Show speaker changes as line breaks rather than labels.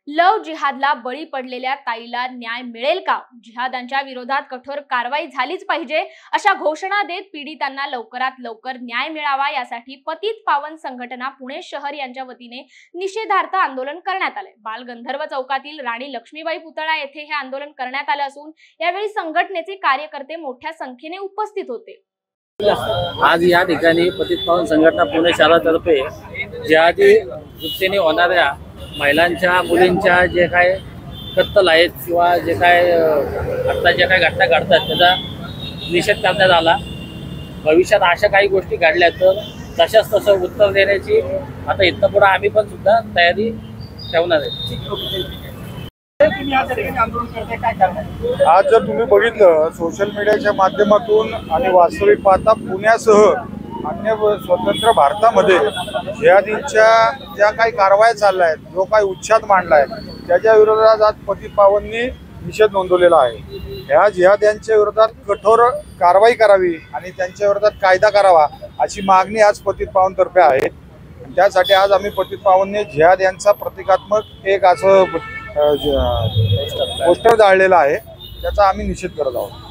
लव जिहादला बळी पडलेल्या ताईला न्याय मिळेल का? जिहाद्यांच्या विरोधात कठोर कारवाई झालीच पाहिजे अशा घोषणा देत पीडितांना लवकरात लवकर न्याय मिळावा यासाठी पतित पावन संघटना पुणे शहर यांच्या वतीने निषेधार्थ आंदोलन करण्यात आले। बालगंधर्व चौकातील राणी लक्ष्मीबाई पुतळा येथे हे आंदोलन करण्यात आले असून यावेळी संघटनेचे कार्यकर्ते मोठ्या संख्येने उपस्थित होते।
आज या ठिकाणी पतित पावन संघटना पुणे शहरातर्फे जिहादी वृत्तीने होणाऱ्या महिलांच्या मुलींच्या जे काय कत्तल आहेत किंवा जे काय आता जे काय घटना घडतात त्याचा निषेध करण्यात आला। भविष्यात अशा काही गोष्टी घडल्या तर तशाच तसं उत्तर देण्याची आता इथं पुढे आम्ही पण सुद्धा तयारी ठेवणार आहे।
आज जर तुम्ही बघितलं सोशल मीडियाच्या माध्यमातून आणि वास्तविक पाहता पुण्यासह अन्य स्वतंत्र भारतामध्ये जिहादींच्या ज्या काही कारवाया चालल्या आहेत, जो काही उच्छाद मांडलाय त्याच्या विरोधात आज पतित पावननी निषेध नोंदवलेला आहे। ह्या जिहाद्यांच्या विरोधात कठोर कारवाई करावी आणि त्यांच्या विरोधात कायदा करावा अशी मागणी आज पतित पावनतर्फे आहे। त्यासाठी आज आम्ही पतित पावनने जिहाद यांचा प्रतिकात्मक एक असं पोस्टर जाळलेला आहे, त्याचा आम्ही निषेध करत आहोत।